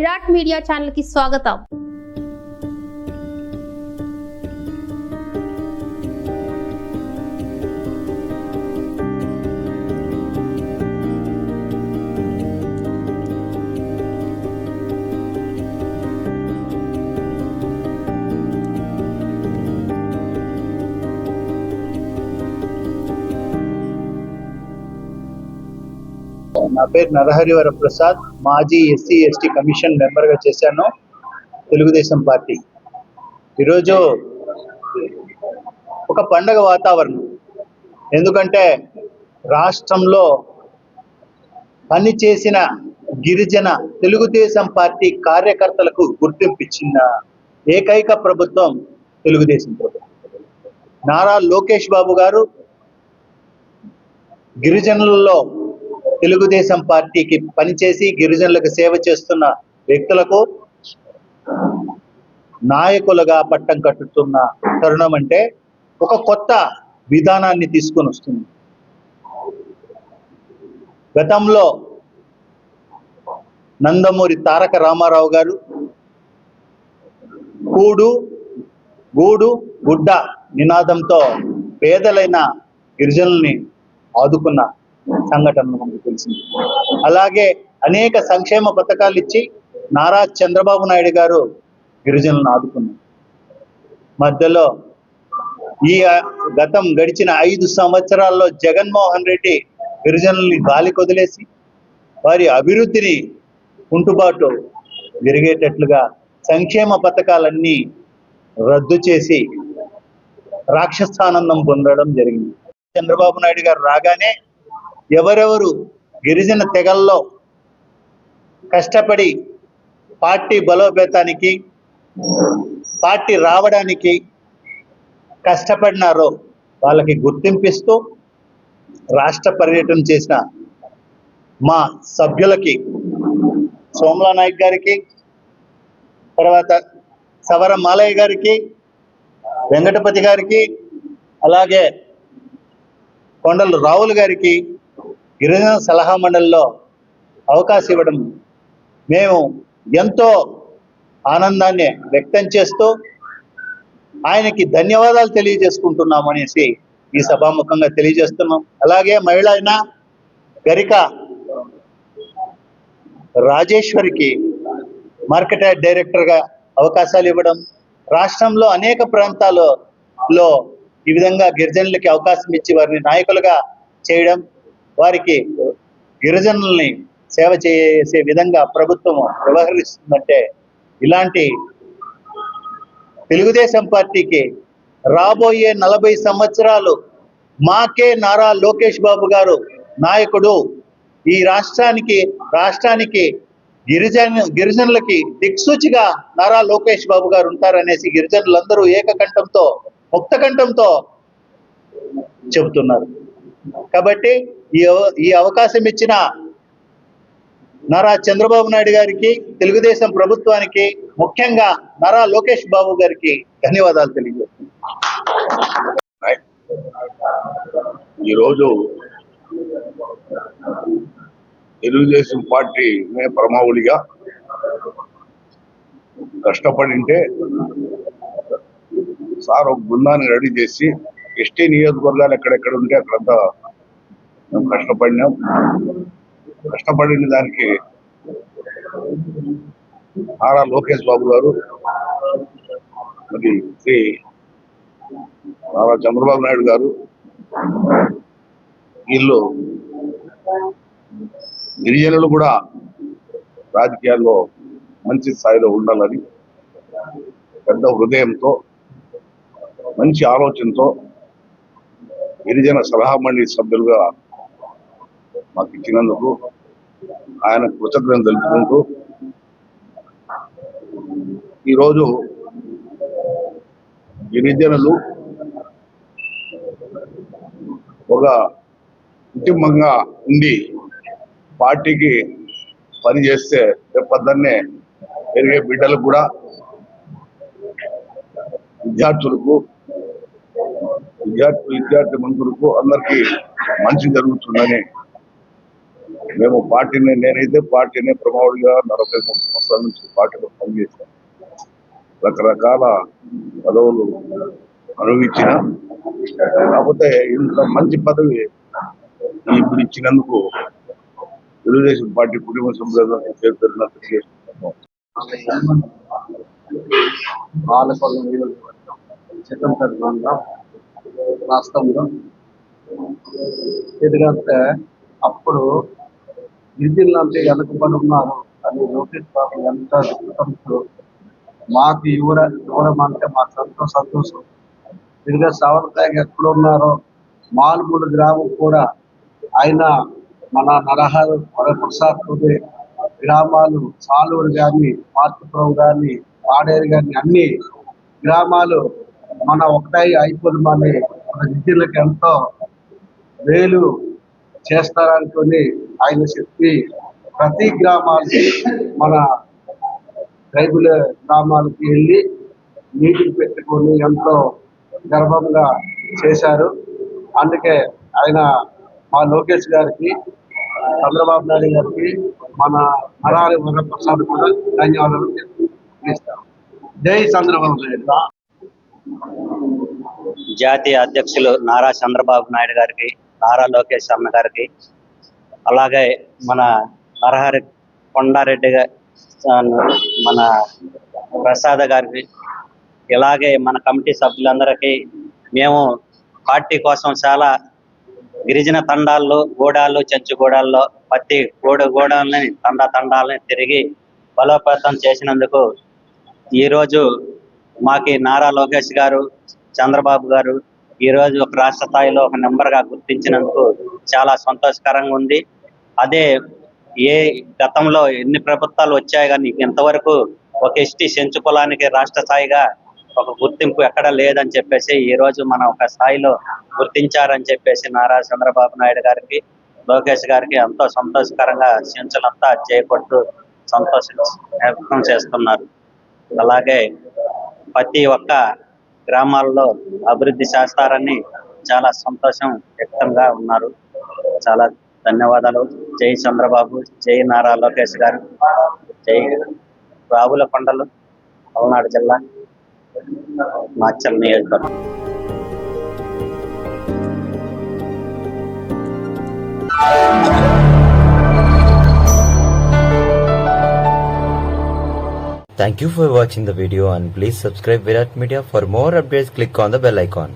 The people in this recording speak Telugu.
విరాట్ మీడియా ఛానల్ కి స్వాగతం. నా పేరు నరహరి వరప్రసాద్. మాజీ ఎస్సీ ఎస్టీ కమిషన్ మెంబర్గా చేశాను తెలుగుదేశం పార్టీ. ఈరోజు ఒక పండగ వాతావరణం. ఎందుకంటే రాష్ట్రంలో పనిచేసిన గిరిజన తెలుగుదేశం పార్టీ కార్యకర్తలకు గుర్తింపిచ్చిన ఏకైక ప్రభుత్వం తెలుగుదేశం ప్రభుత్వం. నారా లోకేష్ బాబు గారు గిరిజనులలో తెలుగుదేశం పార్టీకి పనిచేసి గిరిజనులకు సేవ చేస్తున్న వ్యక్తులకు నాయకులుగా పట్టం కట్టుతున్న తరుణం అంటే ఒక కొత్త విధానాన్ని తీసుకొని వస్తుంది. గతంలో నందమూరి తారక రామారావు గారు కూడు గూడు గుడ్డ నినాదంతో పేదలైన గిరిజనుల్ని ఆదుకున్న సంఘటనలు మనకు తెలిసింది. అలాగే అనేక సంక్షేమ పథకాలు ఇచ్చి నారా చంద్రబాబు నాయుడు గారు గిరిజనులను ఆదుకున్నారు. మధ్యలో ఈ గడిచిన 5 సంవత్సరాల్లో జగన్మోహన్ రెడ్డి గిరిజనుల్ని గాలి కొదిలేసి వారి అభివృద్ధిని కుంటుబాటు జరిగేటట్లుగా సంక్షేమ పథకాలన్నీ రద్దు చేసి రాక్షసానందం పొందడం జరిగింది. చంద్రబాబు నాయుడు గారు రాగానే ఎవరెవరు గిరిజన తెగల్లో కష్టపడి పార్టీ బలోపేతానికి పార్టీ రావడానికి కష్టపడినారో వాళ్ళకి గుర్తింపిస్తూ రాష్ట్ర పర్యటన చేసిన మా సభ్యులకి సోమలా నాయక్ గారికి, తర్వాత సవర మాలయ్య గారికి, వెంకటపతి గారికి, అలాగే కొండలు రావులు గారికి గిరిజన సలహా మండలిలో అవకాశం ఇవ్వడం మేము ఎంతో ఆనందాన్ని వ్యక్తం చేస్తూ ఆయనకి ధన్యవాదాలు తెలియజేసుకుంటున్నాము అనేసి ఈ సభాముఖంగా తెలియజేస్తున్నాం. అలాగే మహిళ అయిన గరిక రాజేశ్వరికి మార్కెట్ యార్డ్ డైరెక్టర్గా అవకాశాలు ఇవ్వడం, రాష్ట్రంలో అనేక ప్రాంతాలలో ఈ విధంగా గిరిజనులకి అవకాశం ఇచ్చి వారిని నాయకులుగా చేయడం, వారికి గిరిజనుల్ని సేవ చేసే విధంగా ప్రభుత్వం వ్యవహరిస్తుందంటే ఇలాంటి తెలుగుదేశం పార్టీకి రాబోయే 40 సంవత్సరాలు మాకే నారా లోకేష్ బాబు గారు నాయకుడు, ఈ రాష్ట్రానికి గిరిజనులకి దిక్సూచిగా నారా లోకేష్ బాబు గారు ఉంటారనేసి గిరిజనులందరూ ఏకకంఠంతో ముక్తకంఠంతో చెబుతున్నారు. కాబట్టి ఈ అవకాశం ఇచ్చిన నారా చంద్రబాబు నాయుడు గారికి, తెలుగుదేశం ప్రభుత్వానికి, ముఖ్యంగా నారా లోకేష్ బాబు గారికి ధన్యవాదాలు తెలియజేస్తున్నాను. ఈరోజు తెలుగుదేశం పార్టీ ప్రమావులిగా కష్టపడింటే సార్ ఒక బృందాన్ని రెడీ చేసి ఎస్టీ నియోజకవర్గాలు ఎక్కడెక్కడ ఉంటే అక్కడంతా కష్టపడిన దానికి నారా లోకేష్ బాబు గారు, మరి శ్రీ నారా చంద్రబాబు నాయుడు గారు వీళ్ళు గిరిజనులు కూడా రాజకీయాల్లో మంచి స్థాయిలో ఉండాలని పెద్ద హృదయంతో మంచి ఆలోచనతో గిరిజన సలహా మండలి సభ్యులుగా మాకు ఇచ్చినందుకు ఆయన కృతజ్ఞతలు తెలుపుకుంటూ ఈరోజు గిరిజనులు ఒక కుటుంబంగా ఉండి పార్టీకి పనిచేస్తే రేపొద్దున్నే పెరిగే బిడ్డలకు కూడా విద్యార్థులకు విద్యార్థి మంత్రులకు అందరికీ మంచి జరుగుతుందని మేము పార్టీని, నేనైతే పార్టీని ప్రమాణంగా 43 సంవత్సరాల నుంచి పార్టీలో పనిచేశాను. రకరకాల పదవులు అనుభవించిన, కాకపోతే ఇంత మంచి పదవి ఇప్పుడు ఇచ్చినందుకు తెలుగుదేశం పార్టీ కుటుంబ సభ్యులను పేరు పేరున తెలియజేస్తున్నాను. పాలకొల్లు నియోజకవర్గం చిత్తంపేట మండలం రాష్ట్రంలో ఎందుకంటే అప్పుడు గిరిజనులు అంటే వెనకబడి ఉన్నారు అని లోకేష్ బాబు ఎంత చెప్తూ మాకు ఇవ్వడం అంటే మాకు సంతోషం. తిరిగి సవరతాయి ఎక్కడ ఉన్నారో మాల్మూడు గ్రామం కూడా ఆయన మన నరహరి వరప్రసాద్ గ్రామాలు సాలూరు కానీ మార్పుపురం కానీ పాడేరు కానీ అన్ని గ్రామాలు మన ఒకటై అయిపోదామని మన విద్యులకు ఎంతో మేలు చేస్తారనుకొని ఆయన చెప్పి ప్రతి గ్రామాలకి మన ట్రైబుల్ గ్రామాలకి వెళ్ళి మీటింగ్ పెట్టుకొని ఎంతో గర్వంగా చేశారు. అందుకే ఆయన మా లోకేష్ గారికి, చంద్రబాబు నాయుడు గారికి, మన నరహరి వరప్రసాద్ కూడా ధన్యవాదాలు తెలియజేస్తాం. జై చంద్రబాబు నాయుడు. జాతీయ అధ్యక్షులు నారా చంద్రబాబు నాయుడు గారికి, నారా లోకేష్ అన్న గారికి, అలాగే మన నరహరి కొండారెడ్డి మన ప్రసాద్ గారికి, ఇలాగే మన కమిటీ సభ్యులందరికీ మేము పార్టీ కోసం చాలా గిరిజన తండాల్లో, గూడాల్లో, చెంచుగూడాల్లో ప్రతి గూడాలని తండాలని తిరిగి బలోపేతం చేసినందుకు ఈరోజు మాకి నారా లోకేష్ గారు, చంద్రబాబు గారు ఈరోజు ఒక రాష్ట్ర స్థాయిలో ఒక నెంబర్గా గుర్తించినందుకు చాలా సంతోషకరంగా ఉంది. అదే గతంలో ఎన్ని ప్రభుత్వాలు వచ్చాయి కానీ ఇంతవరకు ఒక ఎస్టీ సెంచు కులానికి రాష్ట్ర స్థాయిగా ఒక గుర్తింపు ఎక్కడ లేదని చెప్పేసి ఈ రోజు మన ఒక స్థాయిలో గుర్తించారని చెప్పేసి నారా చంద్రబాబు నాయుడు గారికి, లోకేష్ గారికి ఎంతో సంతోషకరంగా సెంచులంతా చేపడుతూ సంతోషం వ్యక్తం చేస్తున్నారు. అలాగే ప్రతి ఒక్క గ్రామాల్లో అభివృద్ధి చేస్తారని చాలా సంతోషం వ్యక్తంగా ఉన్నారు. చాలా ధన్యవాదాలు. జై చంద్రబాబు, జై నారా లోకేష్ గారు, జై రావుల కొండలు, పల్నాడు జిల్లా, మాచల్ నియోజకవర్గం. Thank you for watching the video and please subscribe Virat Media. For more updates, click on the bell icon.